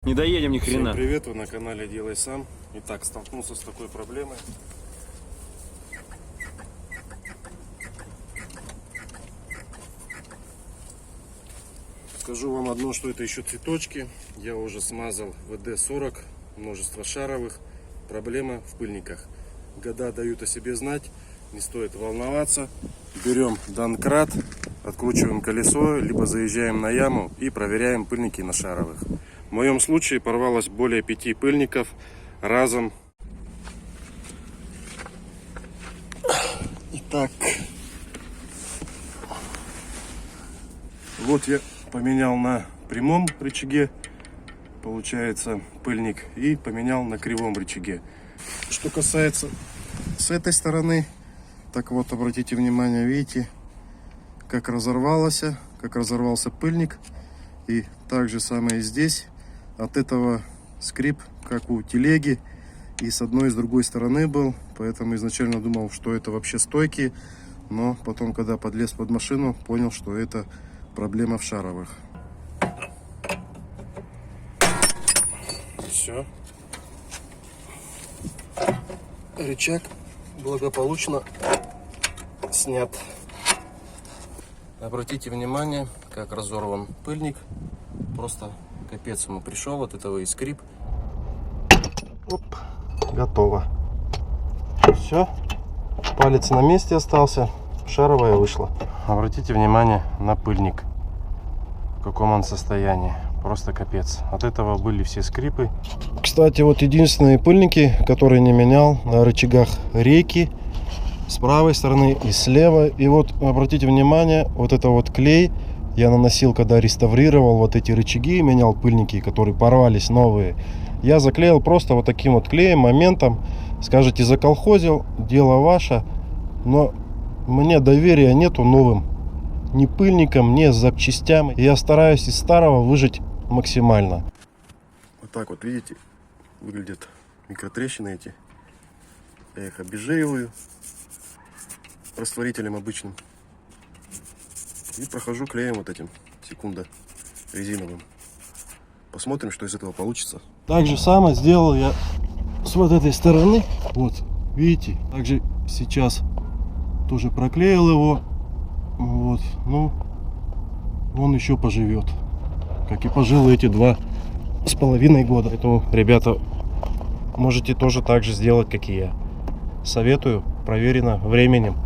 Не доедем ни хрена. Всем привет, вы на канале Делай Сам. Итак, столкнулся с такой проблемой. Скажу вам одно, что это еще цветочки. Я уже смазал ВД-40, множество шаровых. Проблема в пыльниках. Года дают о себе знать, не стоит волноваться. Берем Донкрат, откручиваем колесо, либо заезжаем на яму и проверяем пыльники на шаровых. В моем случае порвалось более 5 пыльников разом. Итак, вот я поменял на прямом рычаге, получается, пыльник, и поменял на кривом рычаге. Что касается с этой стороны, так вот, обратите внимание, видите, как разорвался пыльник. И также самое и здесь. От этого скрип, как у телеги, и с одной и с другой стороны был, поэтому изначально думал, что это вообще стойки, но потом, когда подлез под машину, понял, что это проблема в шаровых. Все. Рычаг благополучно снят. Обратите внимание, как разорван пыльник. Просто капец ему пришел, от этого и скрип. Оп, готово. Все, палец на месте остался, шаровая вышла. Обратите внимание на пыльник, в каком он состоянии. Просто капец. От этого были все скрипы. Кстати, вот единственные пыльники, которые не менял на рычагах рейки, с правой стороны и слева. И вот обратите внимание, вот это вот клей я наносил, когда реставрировал вот эти рычаги, менял пыльники, которые порвались, новые. Я заклеил просто вот таким вот клеем, моментом. Скажете, заколхозил, дело ваше. Но мне доверия нету новым ни пыльникам, ни запчастям. Я стараюсь из старого выжать максимально. Вот так вот, видите, выглядят микротрещины эти. Я их обезжириваю растворителем обычным. И прохожу клеем вот этим, секунда, резиновым. Посмотрим, что из этого получится. Так же самое сделал я с вот этой стороны. Вот, видите, также сейчас тоже проклеил его. Вот, ну, он еще поживет, как и пожил эти 2,5 года. Поэтому, ребята, можете тоже так же сделать, как и я. Советую, проверено временем.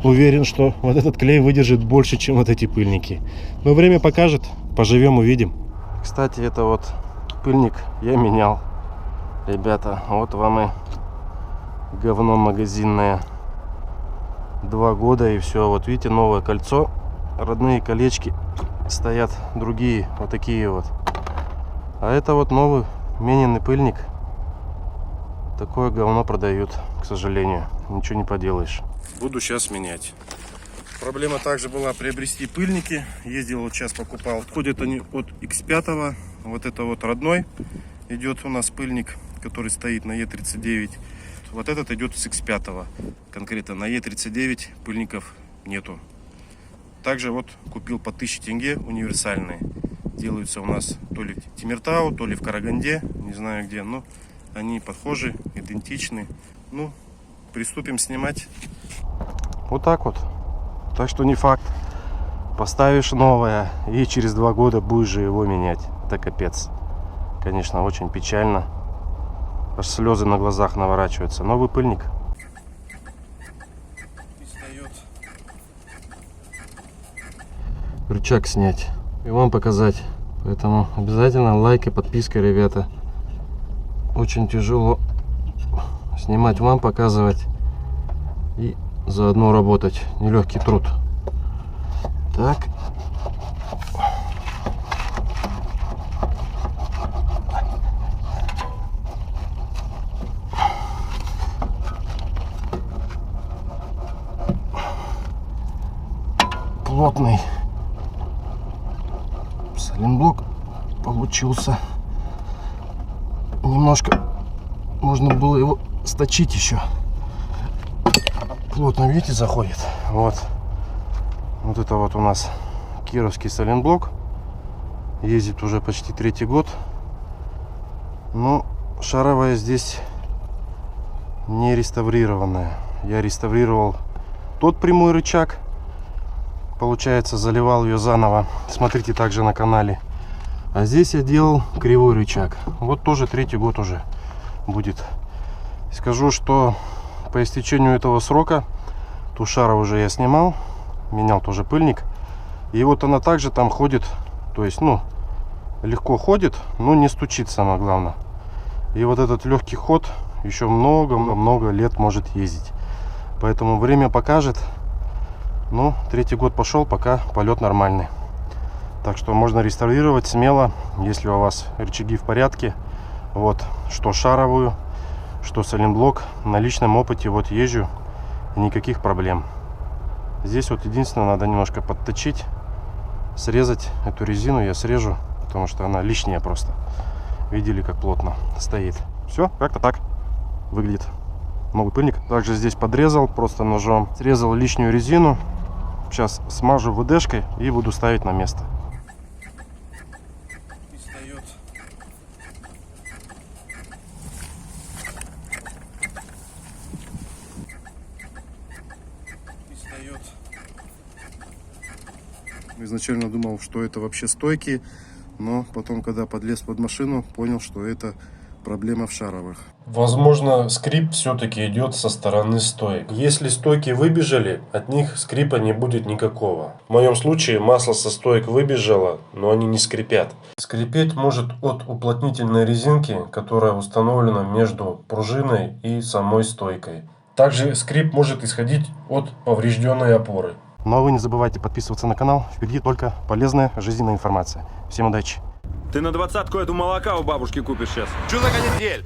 Уверен, что вот этот клей выдержит больше, чем вот эти пыльники. Но время покажет, поживем, увидим. Кстати, это вот пыльник я менял. Ребята, вот вам и говно магазинное. 2 года и все. Вот видите, новое кольцо. Родные колечки стоят другие, вот такие вот. А это вот новый мененный пыльник. Такое говно продают, к сожалению. Ничего не поделаешь. Буду сейчас менять. Проблема также была приобрести пыльники. Ездил вот сейчас покупал. Ходят они от X5. Вот это вот родной. Идет у нас пыльник, который стоит на E39. Вот этот идет с X5. Конкретно на E39 пыльников нету. Также вот купил по 1000 тенге универсальные. Делаются у нас то ли в Тимиртау, то ли в Караганде. Не знаю где, но они похожи, идентичны. Ну, приступим снимать. Вот так вот. Так что не факт. Поставишь новое и через 2 года будешь же его менять. Это капец. Конечно, очень печально. Аж слезы на глазах наворачиваются. Новый пыльник. Рычаг снять и вам показать. Поэтому обязательно лайк и подписка, ребята. Очень тяжело снимать вам, показывать и заодно работать. Нелегкий труд. Так. Плотный сайлентблок получился. Немножко можно было его сточить еще. Плотно, видите, заходит. Вот это вот у нас кировский сайлентблок. ездит уже почти 3-й год. Но шаровая здесь не реставрированная. Я реставрировал тот прямой рычаг. Получается, заливал ее заново. Смотрите также на канале. А здесь я делал кривой рычаг. Вот тоже 3-й год уже будет. Скажу, что по истечению этого срока ту шару уже я снимал. Менял тоже пыльник. И вот она также там ходит. То есть, ну, легко ходит, но не стучит, самое главное. И вот этот легкий ход еще много-много лет может ездить. Поэтому время покажет. Ну, 3-й год пошел, пока полет нормальный. Так что можно реставрировать смело, если у вас рычаги в порядке. Вот, что шаровую, что сайлентблок. На личном опыте вот езжу, и никаких проблем. Здесь вот единственное, надо немножко подточить, срезать эту резину. Я срежу, потому что она лишняя просто. Видели, как плотно стоит. Все, как-то так выглядит новый пыльник. Также здесь подрезал просто ножом, срезал лишнюю резину. Сейчас смажу ВДшкой и буду ставить на место. Изначально думал, что это вообще стойки, но потом, когда подлез под машину, понял, что это проблема в шаровых. Возможно, скрип все-таки идет со стороны стоек. Если стойки выбежали, от них скрипа не будет никакого. В моем случае масло со стоек выбежало, но они не скрипят. Скрипеть может от уплотнительной резинки, которая установлена между пружиной и самой стойкой. Также скрип может исходить от поврежденной опоры. Ну а вы не забывайте подписываться на канал. Впереди только полезная жизненная информация. Всем удачи! Ты на 20-ку эту молока у бабушки купишь сейчас. Что за конец?